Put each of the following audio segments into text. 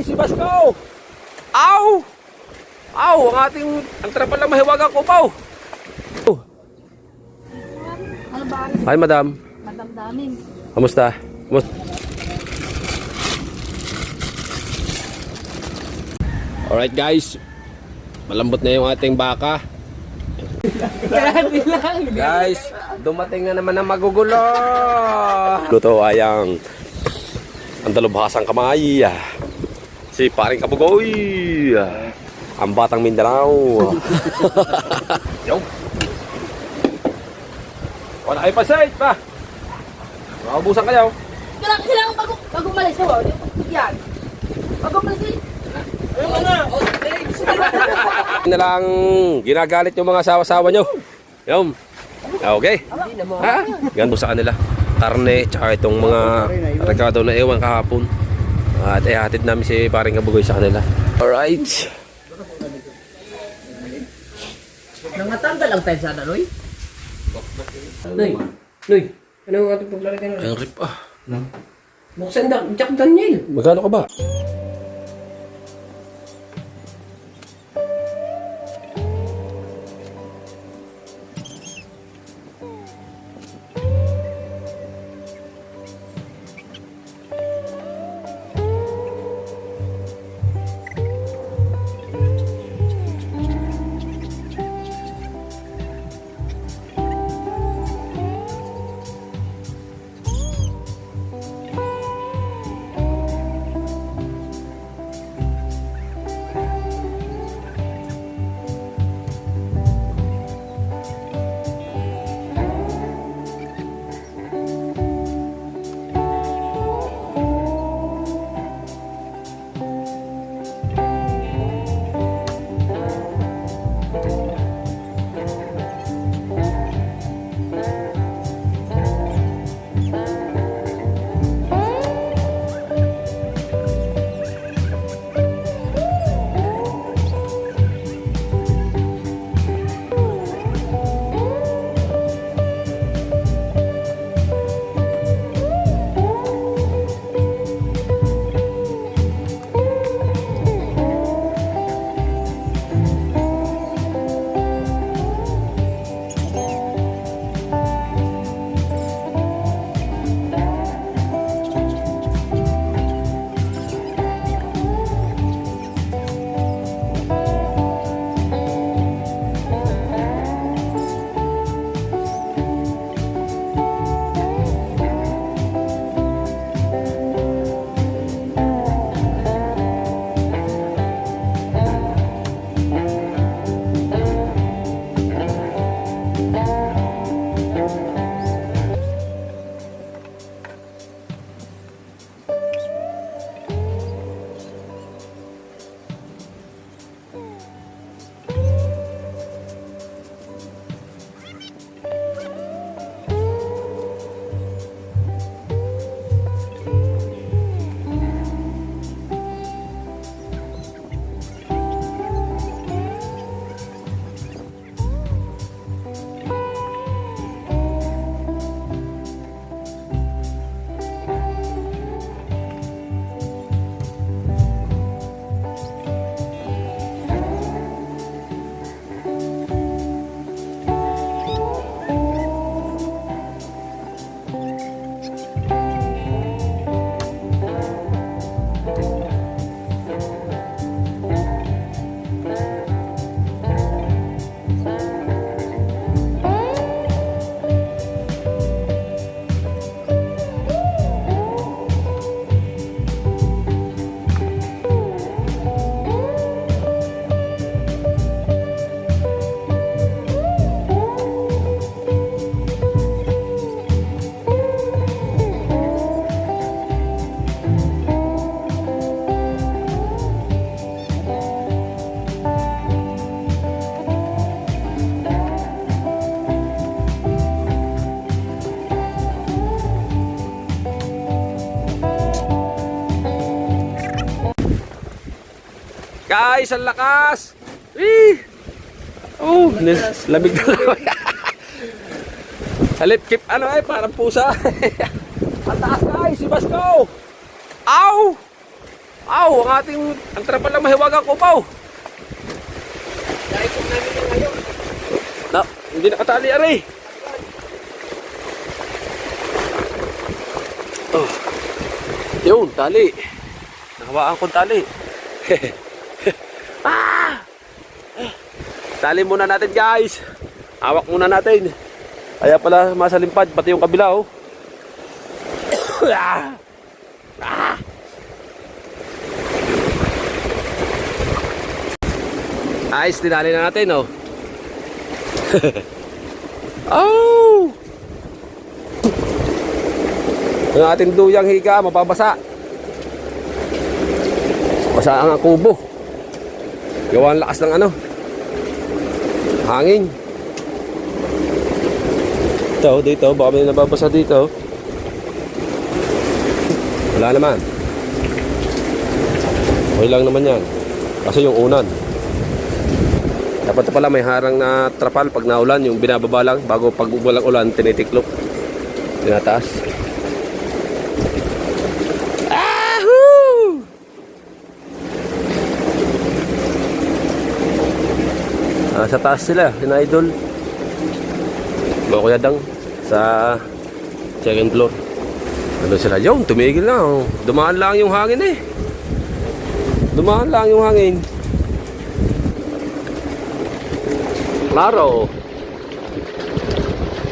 guys, si Basko! Aw! Aw, ang trapal lang mahiwagang kupaw. Ano ba? Hi, madam. Madamdamin. Kamusta? Alright guys, malambot na yung ating baka. Guys, dumating na naman ang magugulo. Luto ay ang dalubhasang kamay. Si paring Kabugoy. Ang batang Mindanao. Yo. Wala kayo pasait pa. Maubusan kayo. Kailangan bago umalis mo. Yan. Bago umalis ayun na. Na lang ginagalit yung mga asawa-asawa nyo. Yung. Okay. Ha? Ganito sa kanila. Karne, tsaka itong mga rekado na ewan kahapon. At hatid namin si paring Kabugoy sa kanila. Alright. Nangatanggal ang tayo sana, Noy? Noy, ano ang ating paglalagay na? Ang rip ah. Buksan Jack Daniel. Magkano ka ba? Guys, ang lakas! Oh, lamig na lamig. Halip kip ano ay parang pusa. Ang taas guys, si Basko! Ow! Aw, ang trapal ng mahiwagang kupaw. Dahil kung namin yung ngayon. Na, hindi nakatali, aray. Oh. Yun, tali. Nakawaan kong tali. Ah! Tali muna natin, guys. Hawak muna natin. Kaya pala masalimpad, pati yung kabila, oh. Ah! Ah! Ayos, tinali na natin, oh. Oh! Ang ating duyang higa, mababasa. Basa ang kubo. Gawa ang lakas ng ano, hangin. Ito, dito, baka may nababasa dito. Wala naman. Okay lang naman yan. Kasi yung unan. Dapat pala may harang na trapal pag naulan, yung binababa lang bago pag walang ulan, tinitiklop. Tinataas. Ahoo! Sa taas sila, sina-idol. Mga kuya dang sa second floor. Ano sila? Yung tumigil na. Oh. Dumaan lang yung hangin eh. Dumaan lang yung hangin. Klaro.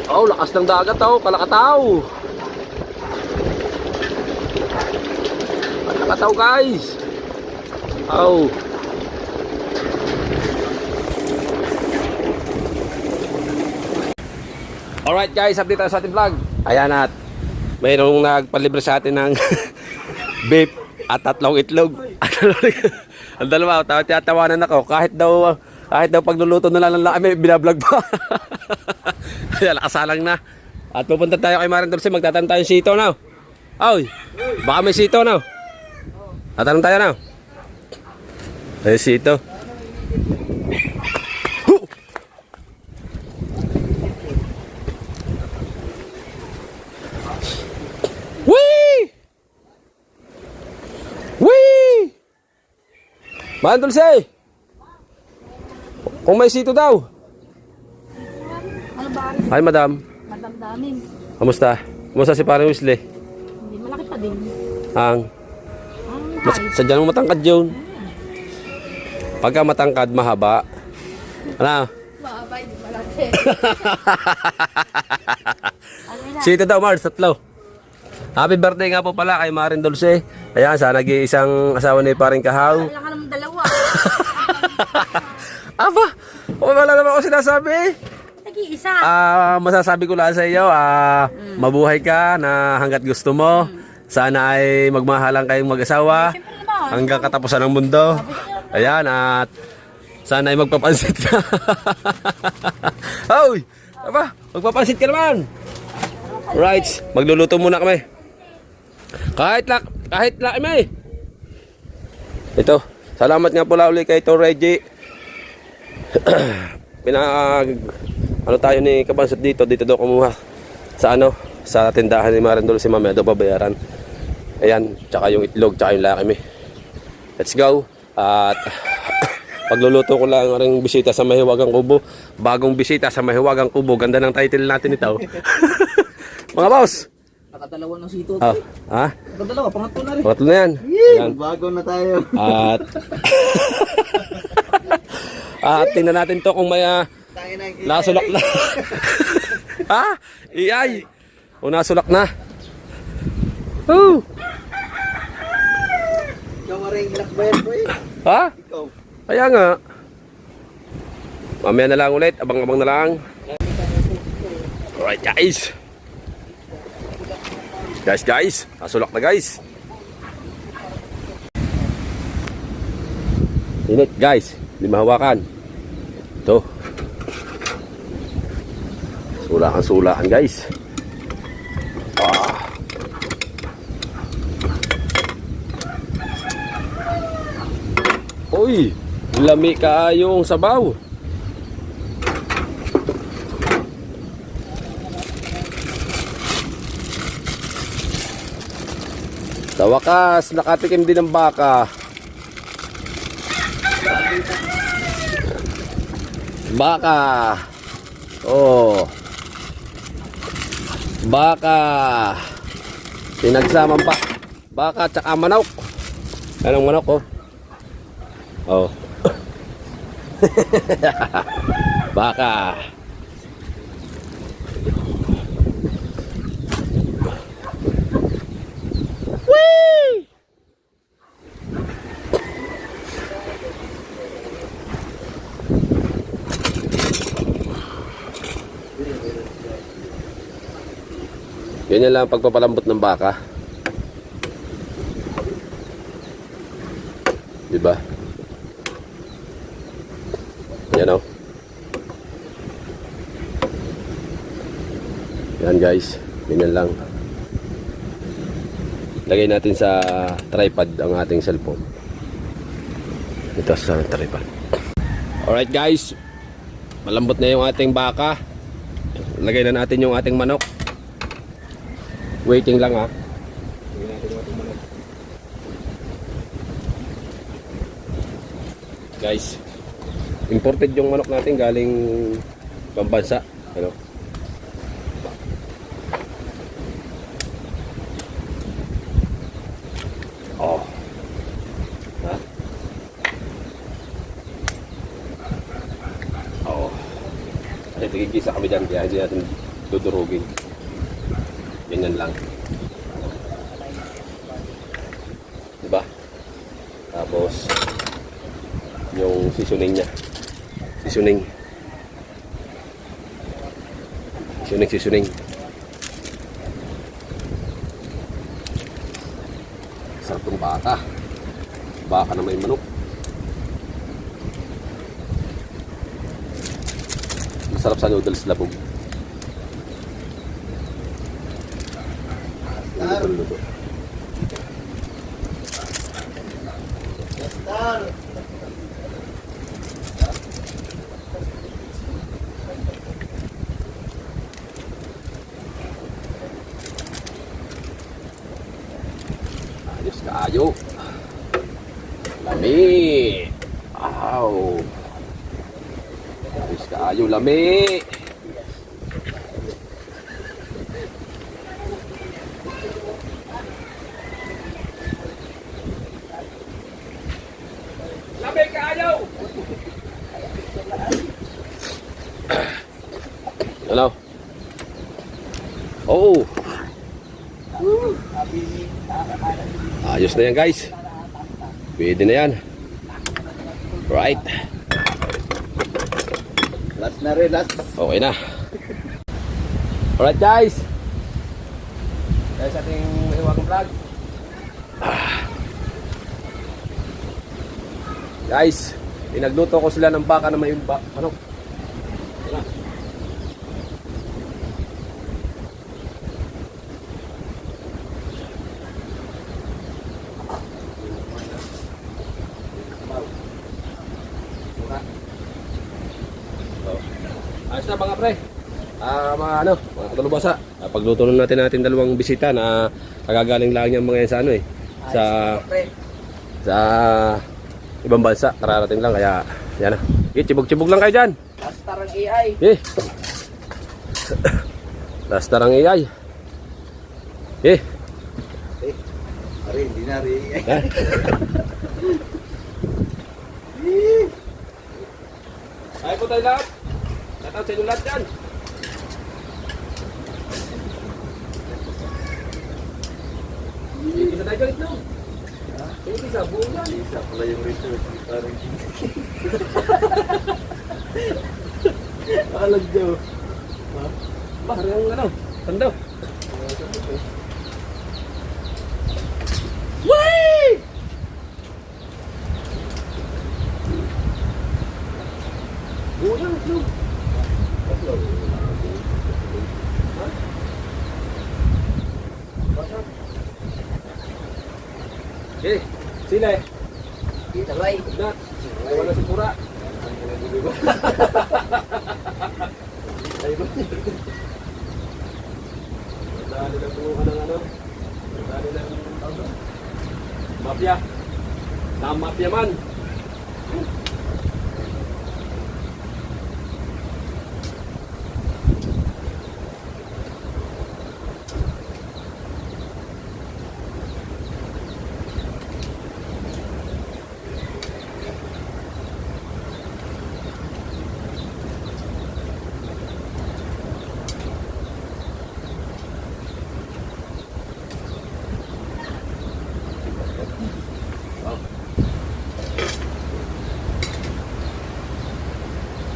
Oh, lakas ng dagat oh, kalakataw. Kalakataw guys. Oh. Alright guys, update tayo sa ating vlog. Ayan at mayroong nagpalibre sa atin ng beef at 3 itlog. Ang dalawa, tatawanan ako kahit daw pagluluto na lang kami, binablog pa. Kaya nakasalang na. At pupunta tayo kay Maring Dulce, magtatanong tayo sito na. Oy, baka may sito na. Tatanong tayo na. Ay sito. Maring Dulce! Kung may sito daw. Ano ba? Hi, madam. Madam daming. Kamusta? Kamusta si Paring Wesley? Hindi, malaki pa din. Ang Ay, sadyan mo matangkad yun. Pagka matangkad, mahaba. Ano? mahaba, hindi malaki. Ano na? Sito daw, Mars, 3. Happy birthday nga po pala kay Maring Dulce. Ayan, sana nag-iisang asawa ni Paring Kahaw. Wala ka naman dalawa. Aba, wala naman ako sinasabi. Nag-iisa. Masasabi ko lang sa iyo, mabuhay ka na hanggat gusto mo. Sana ay magmahalan kayong mag-asawa Siyempre naman. hanggang katapusan ng mundo. Ayan, at sana ay magpapansit ka. Hoy! Aba, magpapansit ka naman. Right, magluluto muna kami. Kahit lang kami. Ito, salamat nga pala ulit kay Ito Reggie. Ano tayo ni Kabansot dito daw kumuha sa tindahan ni Maring Dulce, mamaya daw babayaran. Ayan, tsaka yung itlog, tsaka yung lakimi. Let's go. At pagluluto ko lang ring bisita sa Mahiwagang Kubo. Bagong bisita sa Mahiwagang Kubo. Ganda ng title natin ito. Mga boss. Nakadalawa ng sito. Ha? Nakadalawa, pangatlo na rin. Pangatlo na yan. Ayan. Bago na tayo. At tingnan natin to kung may nasulak na. Ha? Iyay. O nasulak na. Oh. Ikaw maring ilakbayan ko eh. Ha? Ikaw. Kaya nga. Mamaya na lang ulit. Abang-abang na lang. Alright guys. Guys. Nasulak na guys. Init guys. Hindi mahawakan. Ito. Sulakan guys. Uy, lami kaayong sabaw. Ito. Sa wakas, nakatikim din ng baka. Baka. Oh. Baka. Pinagsamang pa. Baka tsaka manok. Anong manok oh? Oh. Baka. Whee! Ganyan lang ang pagpapalambot ng baka. Diba? Yan o. Yan guys. Ganyan lang. Lagay natin sa tripod ang ating cellphone. Ito sa tripod. Alright guys. Malambot na yung ating baka. Lagay na natin yung ating manok. Waiting lang ha. Lagay natin yung ating manok. Guys. Imported yung manok natin galing pambansa. Ano? Oh. Ha? Oh. Kasi tigigisa kami dyan kaya hindi natin dudurugin. Ganyan lang. Diba? Tapos yung seasoning niya. Seasoning. Sarap ng baka. Baka na may manok. Masarap sa noodles labog. Luto. Ayos kaayo. Lami. Aw. Ayos kaayo, lami. Lami kaayo. Hello. Oh. Ayos na yan guys. Pwede na yan. Right. Last na rin, last. Okay na. Alright guys. Guys, ating iwagang vlog. Guys, pinagluto ko sila ng baka na may manok. Ayos na mga pre. Mga kalubasa. Pagluto na natin dalawang bisita na kagagaling lang yung mga yan sa ano eh. Sa ibang bansa. Kararating lang kaya yan na. Chibog-chibog lang kayo dyan. Lastar ang AI. Lastar ang AI. Ari, hindi na rin AI. Ay po tayo lahat. Shoutout sa inyo lahat dyan. Isa tayo ito. Isa, buong yan. Isa pala yung research. Alag daw. Bahar yung ano, tanda. Whee! Buong ito. Okay, sila eh. Kita bay. Na, wala si Pura. Dali lang po ng ano. Dali lang Mafia. Na mafia man.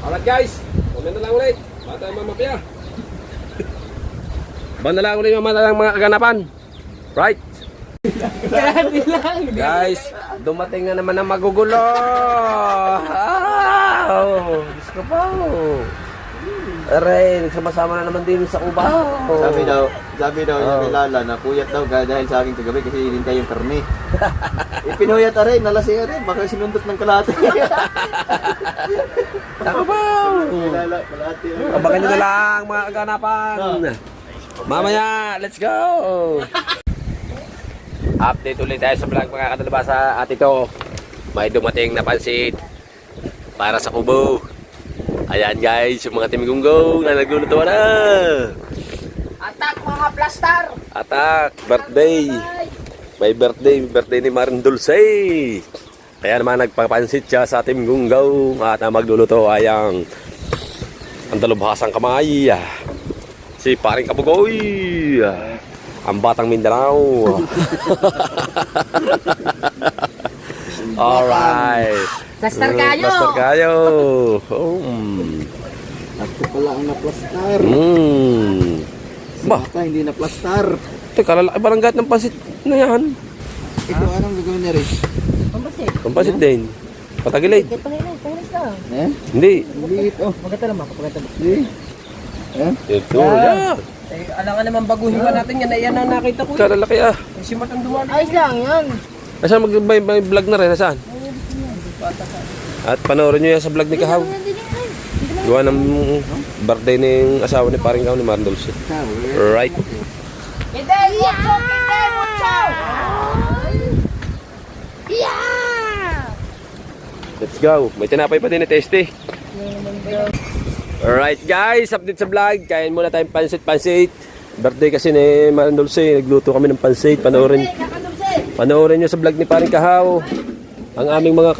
Alright guys, comment na lang ulit. Bata yung mga mafia. Banda na lang ulit yung mga kaganapan. Right? Guys, dumating na naman ang magugulo. Diyos ko po. Aray, nagsama-sama na naman din sa Cubao. Sabi daw niya kay Lala na puyat daw dahil sa akin kagabi kasi hinintay yung karne. Pinuyat rin, nalasing rin, baka sinundot ng kalate. Tako po. Lala, kalate. Abangan nyo na lang mga kaganapan. Mamaya, let's go. Update ulit tayo sa vlog mga kadalabasa. At ito, may dumating na pansit para sa kubo. Ayan guys, yung mga timigunggong na nagluluto na. Atak mga plastar! Atak, birthday. May birthday ni Marin Dulce. Kaya naman nagpapansit siya sa ating gunggaw. At ang magluluto ay ang dalubhasang kamay. Si Paring Kabugoy. Ang Batang Mindanao. Alright. Plastar kayo! Plastar kayo. Ako pala ang naplastar. Bah, Baka hindi naplastar. teka, lalaki parang gat ng pansit na yan. Ito, anong gagawin niya rin? Pambasit. Pampansit din. Patagilid. Kaya pangilis ka. Eh? Hindi. Maliit, oh. Maganda naman, kapaganda. Hindi. Eh? Ito, yan. Eh, alangan naman baguhin pa natin yan. Yan ang nakita ko. Kalalaki ah. Si Matanduan. Ayos lang yan. Nasaan may vlog na rin? Nasaan? At panoorin nyo yan sa vlog ni Kahaw. Gawa ng birthday ng asawa ni Paring Kahaw ni Marin Dulce. Right. Kinde, mucho! Kinde, mucho! Yeah! Let's go. May tinapay pa din ni Testy. Alright guys, update sa vlog. Kain muna tayong pansit. Birthday kasi ni Marin Dulce. Nagluto kami ng pansit. Panoorin nyo sa vlog ni Paring Kahaw ang aming mga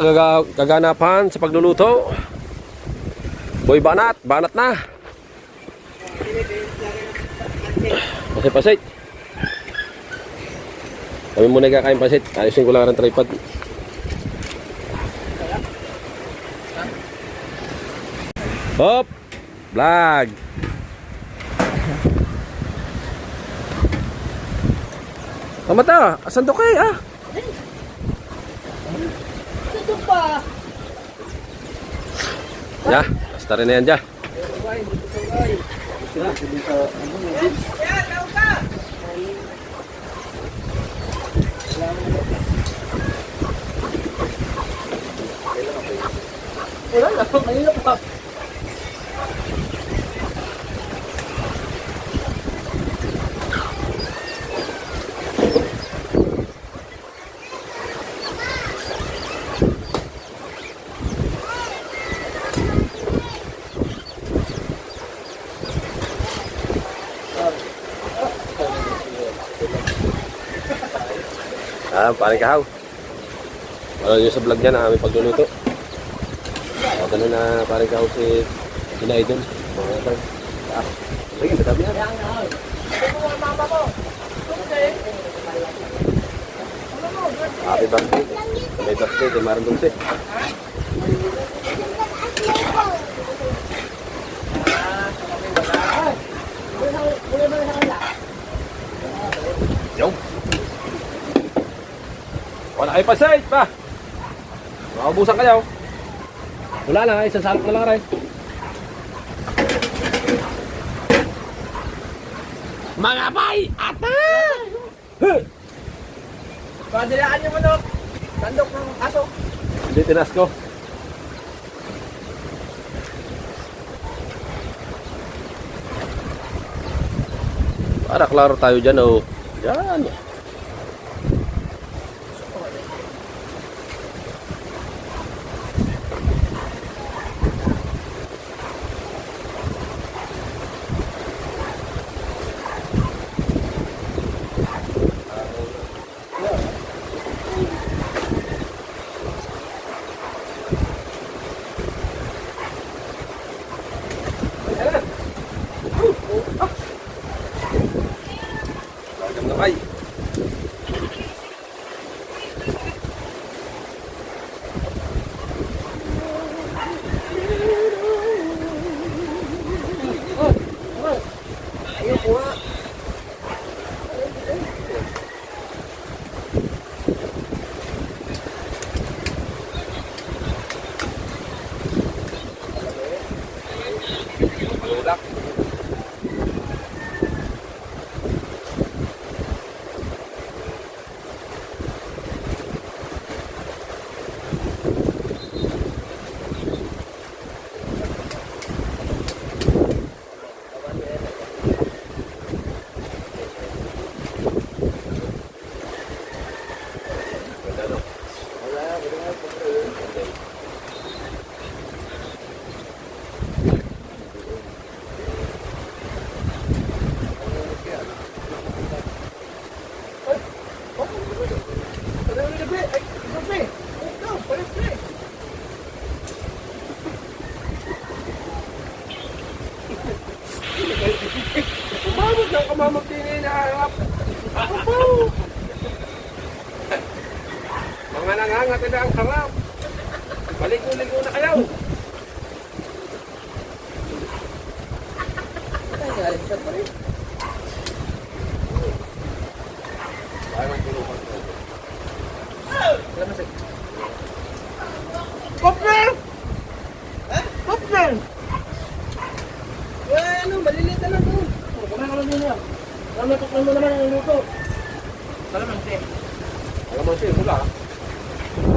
kaganapan sa pagluluto. Boy, banat na. Pansit. Kami muna kakain pansit. Ayusin ko lang ang tripod. Hop! Vlog! Mata, asan to kay ah? Ito pa! Ya, basta rin na yan dyan. Wala na, kanina pa. Paring Kahaw. Ano nyo sa vlog niya na aming pagluluto. Ganun na Paring Kahaw si Inaidon. Sige, matabi na. Happy birthday. May birthday kay Marin Dulce. Yo. Wala kayo pasay pa. Makabusan kayo. Wala na, isang salok na lang rin. Mga bay! Ata! Padilaan niyo manok. Tandok ng aso. Hindi tinas ko. Para klaro tayo dyan, oh. Dyan. Palit na eh. Kumamot lang, kumamot din eh, naharap. Mga nangangat na ang harap. Baligo-ligo na kayo. Ay, galing siya pa rin. Popper! Popper! Eh, ano, maliliit na lang to. Kumain ka lang din yan. Naman mo naman ang luto. Kalamansi. Kalamansi, mula.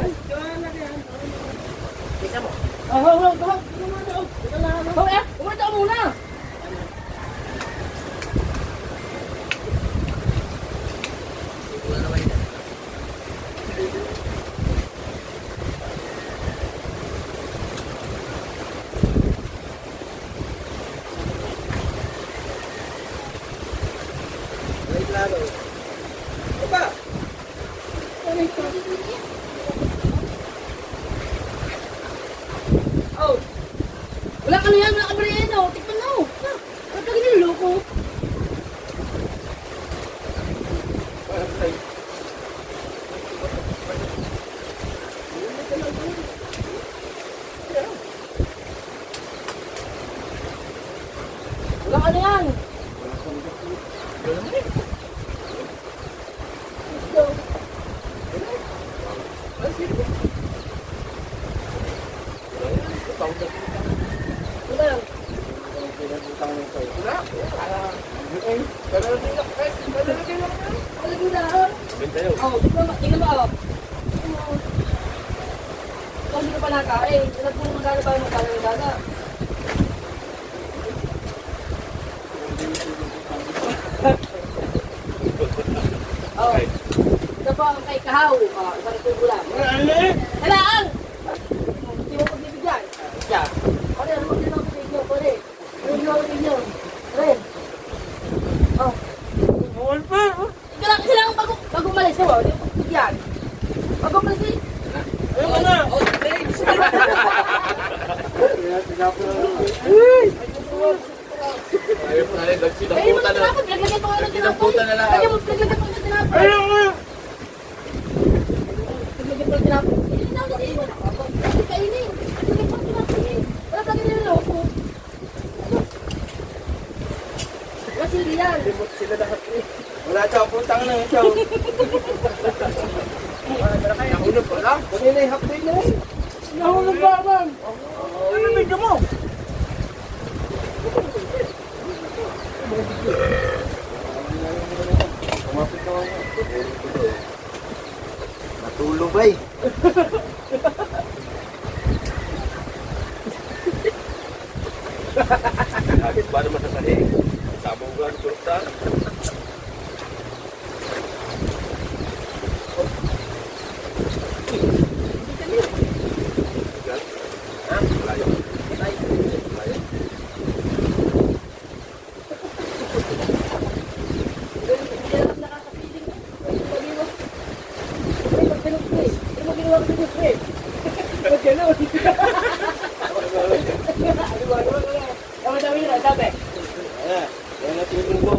Ay, kaya na yan. Kita mo. Kumanta ka muna. Wait lang. Aba! Oh. Wala ka na yan, wala ka ba yan, oh. Tikman mo. Wala ka ganyan, loko. Wala ka na yan. Wala yan. Wala din lang. Oh, tingnan mo, oh. Kung hindi ka pa nakain, alam ko magkano ba yung magkano yung daga. Oh, ito po ang kay Kahaw. Oh, isang tubo lang. Kailangan! Hindi mo pagbibigyan. Yeah. Pare, ano mo din ako sa inyo, pare? Ano din ako sa inyo? Pare. Oh. Ikaw lang, kasi lang bago umalis ako, hindi mo pagbibigyan. Bago umalis eh. Ayun na! Ayun na rin, Ayun mo na tinapon, naglagay ko nga ng tinapon. na lang. Naglagay mo ng tinapon. Ayun na! Naglagay ko ng tinapon. Hindi na ako din. Hindi kainin. Naglagay ko ng tinapon eh. Wala ka ganyan na ako. Kasi hindi yan. Limot sila lahat eh. Wala siya, putang na siya. Nahulog pa lang. Kanina yung half day na eh. Nahulog pa man. Ano medyo mo? Natulog ba eh. Agad ba naman sa sahig? Sabong gan, kurta. Layo. Hindi lang nakakapiling. Pag-iwas. Ay, pag-ganun ko eh. Ano mo ginawa ko sa gusto eh? Pag-ganun. Dami-dami na, dami. Ayan. Yan ang tulong mo.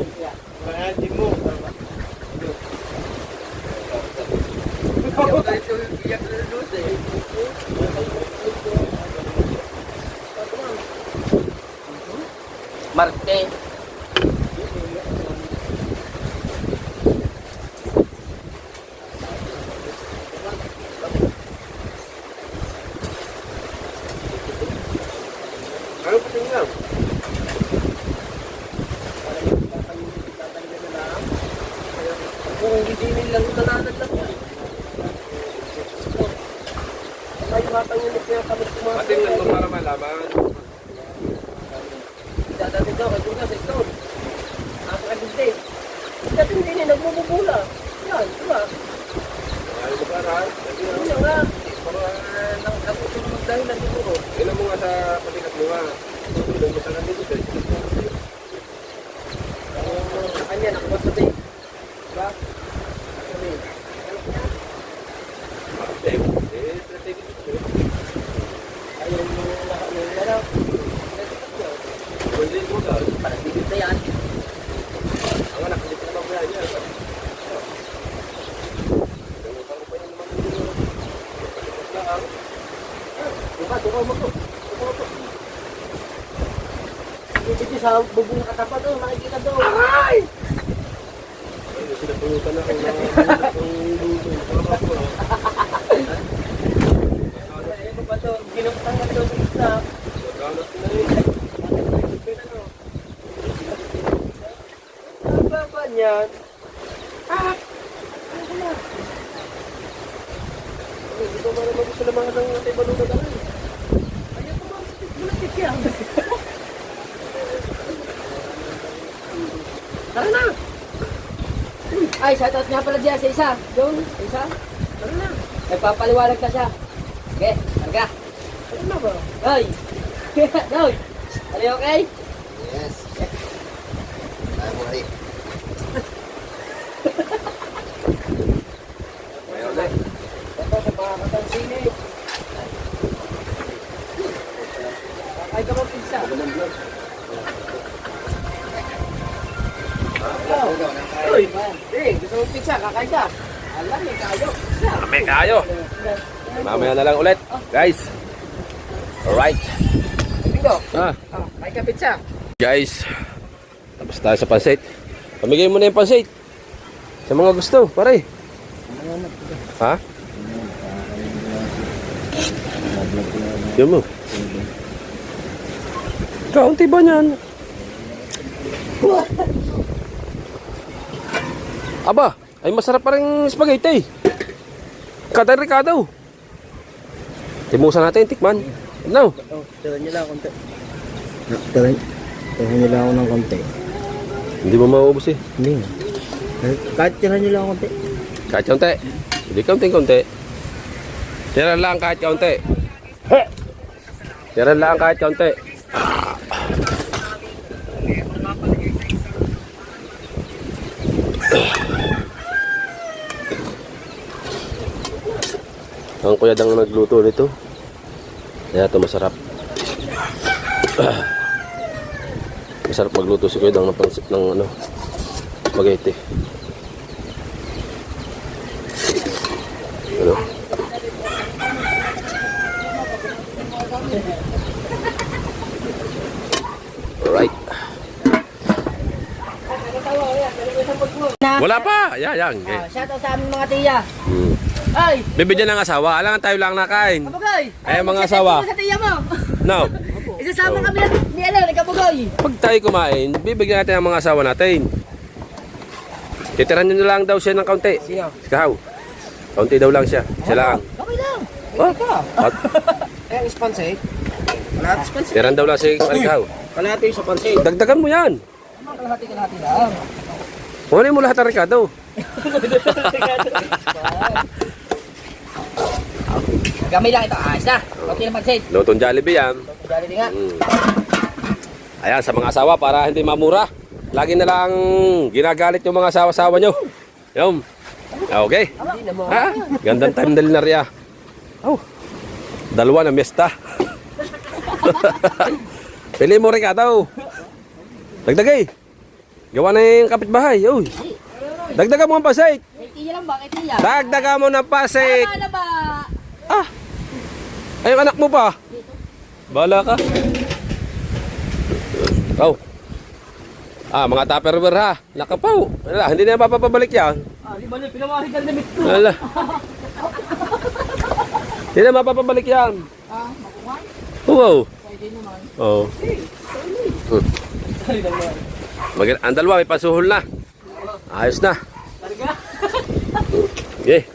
Pangatin mo. Marte. Ano pa tingnan? Kung hindi nilang tananan lang yan. Ay, matanginig kaya kami Patingnan mo para malaman. Dadating daw, kay Tugas, ito. Ako kabinte. Dati hindi niya nagmumubula. Yan, diba? Ayaw mo karal. Yun na nga. Para nang ako ito magdahilan siguro. Ilan mo nga sa patikat mo nga. Tutulong mo sa nandito. Sa kanya, nakapasabi. Diba? Sabi. Eh, strategic Diba, tukaw mo to. Dito sa bubong katapat to, makikita to. Ay! Sinapunutan ako na ang luto. Ano ba to? Ginamtang ka to sa isla. Gagat na eh. Ano ba niyan? Ah! Dito ba naman gusto naman ng ating balutan na rin? Ayaw ko mga sakit malapit yan. Tara na! Ay, shoutout nga pala dyan sa isa. Doon, sa isa. Tara na. Nagpapaliwanag na siya. Okay, targa. Tara na ba? Ay! Doon! Are you okay? Yes. Ay, buhay. Mayroon na. Ito sa pakakatang sili. Ay, ka mo pizza. Uy, gusto mo pizza? Kakain ka. Alam, may kayo. May kayo. Mamaya na lang ulit, guys. Alright. Bingo. Ah, Kain ka pizza. guys. Tapos tayo sa pansit. Pamigay mo na yung pansit. Sa mga gusto, pare. Ha? Yan mo. Kaunti ba niyan? Aba, ay masarap pa rin spaghetti. Kada-ricado. Timusan natin, tikman. No. Tirahan niyo lang konti. Tirahan niyo lang ako ng konti. Hindi mo mauubos eh. Hindi. Kahit tirahan niyo lang konti. Kahit kaunti. Hindi kaunti-kaunti. Tira lang kahit kaunti. Tira lang kahit kaunti. Ang kuya dang nagluto nito. Kaya ito masarap. Masarap magluto si kuya dang ng ano, spaghetti. Ano? Alright. Wala pa. Yan. Shoutout sa aming mga tiya. Hmm. Ay! Bibigyan ng asawa. Alangan tayo lang nakain. Kabugay! Ay, mga asawa. Sa tiya mo! No. Isasama kami ni Alaw, ni Kabugay! Pag tayo kumain, bibigyan natin ang mga asawa natin. Titiran nyo na lang daw siya ng kaunti. Sino? Ikaw. Kaunti daw lang siya. Siya lang. Okay lang! Oh. At Eh, ang sponsor Kalahati sponsor. tiran daw lang si Ikaw. Kalahati yung sa sponsor. Dagdagan mo yan. Kalahati lang. Kunin mo lahat ng Ricardo. Gamay lang ito. Ayos na. Okay na mag-save. Lutong Jollibee yan. Dali din nga. Ayan, sa mga asawa para hindi mamura. Lagi na lang ginagalit yung mga asawa-asawa nyo. Yung. Okay. Hindi na mo. Ha? Gandang time na linarya. Oh. Dalawa na mesta. Pili mo Ricardo. Dagdagay. Gawa na yung kapitbahay. Uy. Dagdagan mo ang pasait. Tiya lang ba? Tiya. Dagdagan mo ng pasait. Tama na ba? Ah. Ay, yung anak mo pa. Bahala ka. Oh. Ah, mga tupperware ha. Nakapaw. Wala, hindi na papabalik yan. Di ba na pinamahid ang damit ko? Wala. Hindi na mapapabalik yan. Makuha? Wow. Pwede naman. Oh. Ang dalawa may pasuhol na. Ayos na. Okay.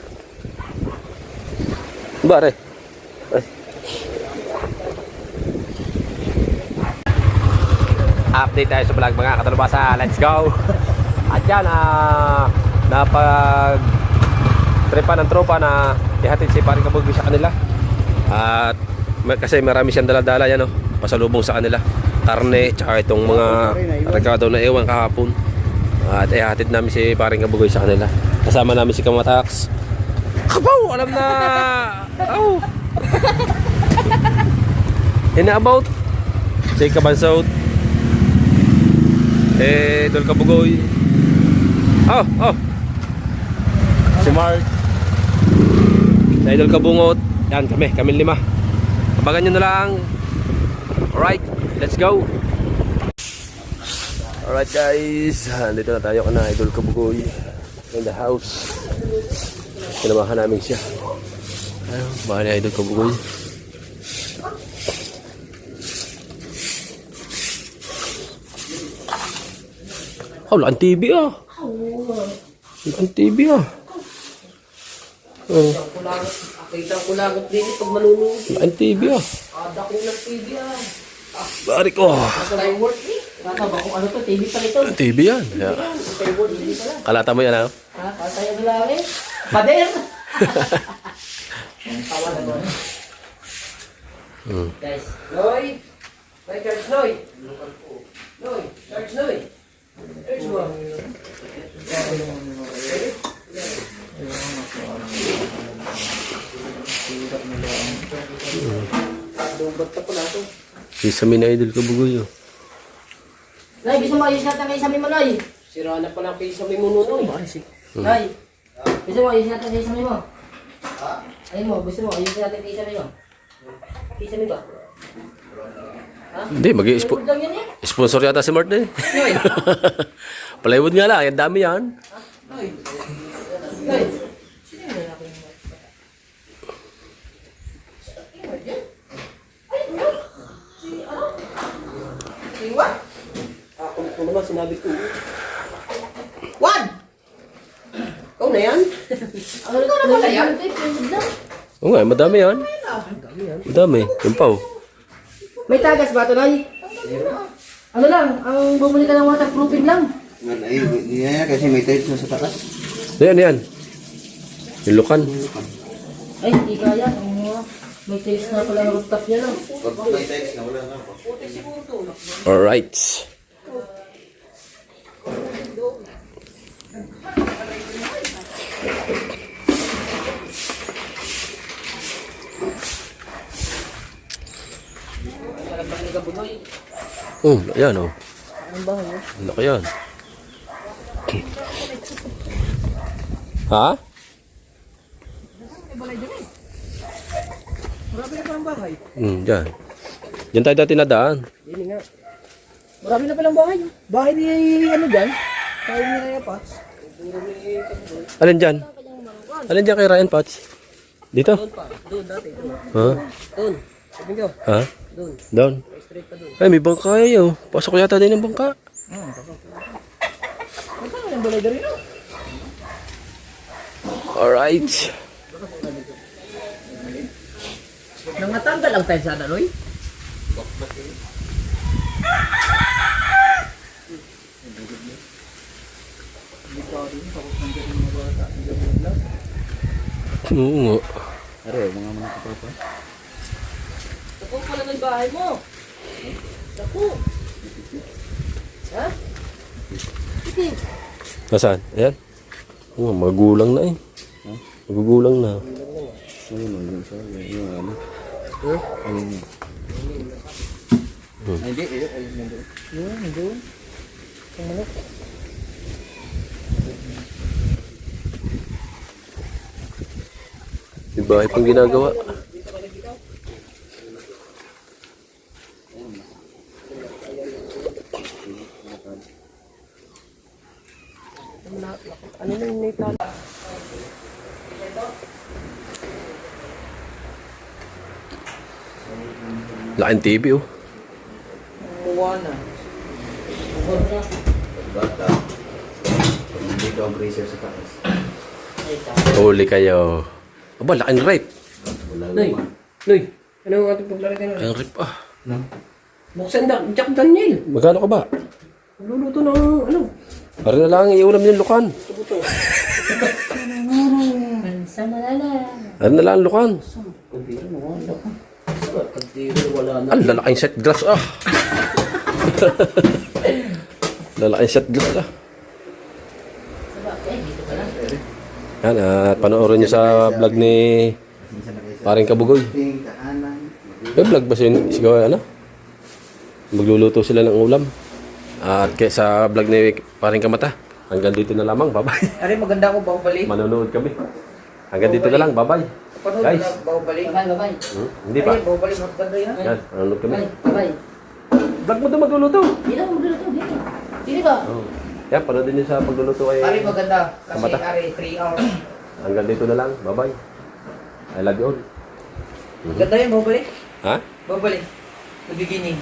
Bare. Ay. Update tayo sa vlog mga katalabasa. Let's go. At yan, napag-tripa ng tropa na ihatid si Paring Kabugay sa kanila. At kasi marami siyang dala-dala yan, pasalubong sa kanila. Karne, tsaka itong mga rekado na ewan kahapon. At ihatid namin si Paring Kabugay sa kanila. Kasama namin si Kamatax. Kapaw! Alam na! Oh! About si Kabansot. Idol Kabugay. Oh! Si Mark. Si Idol Kabungot. Yan, kami 5. Abangan nyo na lang. Alright, let's go. Alright guys, dito na tayo kana Idol Kabugoy in the house. Sinamahan namin siya. Ayun, bahay ni Idol Kabugoy. Oh, laking TV ah. Laking TV ah. Oh, Kitang kulagot din pag manunod. laking TV ah. Ada ko ng TV ah. Bari ko. Time work eh. Kata ba kung ano to? TV pala ito. TV yan. Yeah. Time work TV pala. Kalata mo yan ah. Ha? Kataya na lang eh. Pader! Tawa na doon. Guys. Noy! May George Noy! Noy! George Noy! George mo. Dubat ka pala ito. Sesame na Idol Kabugoy oh. Nay, gusto mo ayos natin kayo sa mo, Nay? Sira na pala kayo sa may mununoy. Nay, gusto mo ayos natin kayo sa mo? Ayun mo, gusto mo ayos natin kayo sa mo? Kayo sa ba? Hindi, Plywood lang yan eh. sponsor yata si Mart eh. Plywood nga lang, ang dami yan. Noy! Siwa? Ako naman sinabi ko. One! Ikaw na yan? Ano na pala yan? Plywood lang. Oo nga, madami yan. Madami. Yung pa oh. May tagas ba ito, Nay? Ano lang, ang bumili ka ng waterproofing lang. Ay, hindi na yan kasi may tiles na sa taas. Yan, yan. Yung lukan. Ay, hindi kaya. May taste na pala ng rooftop niya, no? Pag may tiles na wala na. Alright. Oh, ayan oh. Ano ka yan? Ha? Marami na palang bahay. Dyan. Dyan tayo dati nadaan. Hindi nga. Marami na palang bahay. Bahay ni ano dyan? Bahay ni Raya Pats. Alin dyan? Alin dyan kay Ryan Patch? Dito? Doon pa. Doon dati. Doon. Ha? Doon. Sabi ko. Ha? Doon. Down? Straight pa doon. Ay, may bangka yun. Pasok yata din ng bangka. Magkano yung balay rin no? Alright. Nangatanggal ang tayo sana, Noy. Oo nga. Mga kapapa. Naku pala ng bahay mo. Naku. Ha? Nasaan? Ayan. Oo, magulang na eh. Magugulang na. Ay, hindi. Ayun, doon. May bahay pang ginagawa. Ano na yung nita? Laking TV oh. Muwa na. Bata. Dito ang bracer sa taas. Huli kayo. Aba, laking rape. Noy. Noy. Ano ang ating paglalagay na? Laking rape ah. Buksan na. Jack Daniel. Magkano ka ba? Luluto ng ano? Para na lang iulam yung lukan. Sa malala. Para na lang ang lukan. Pagtiro wala na. Ang lalaking set glass ah. Lalaking set glass ah. Yan, panoorin nyo sa vlog ni Paring Kabugoy. May vlog ba sigaw ano? Magluluto sila ng ulam. At kaya sa vlog ni Paring Kamata. Hanggang dito na lamang. Bye-bye. Ari maganda ako balik. Manonood kami. Hanggang dito na lang. Bye-bye. Panood Guys. na, babalik. Bye-bye. Hindi pa. Ay, babalik. Maganda yan. Yan, nanonood kami. Bye-bye. Vlog mo doon magluluto. Hindi na, magluluto. Dito. Dito ka. Oh. Yan, panoodin niyo sa pagluluto kay... Pare, maganda. Kasi Kamata. pare, 3 hours. Hanggang dito na lang. Bye-bye. I love you all. Ganda yan, babalik. Ha? Babalik. The beginning.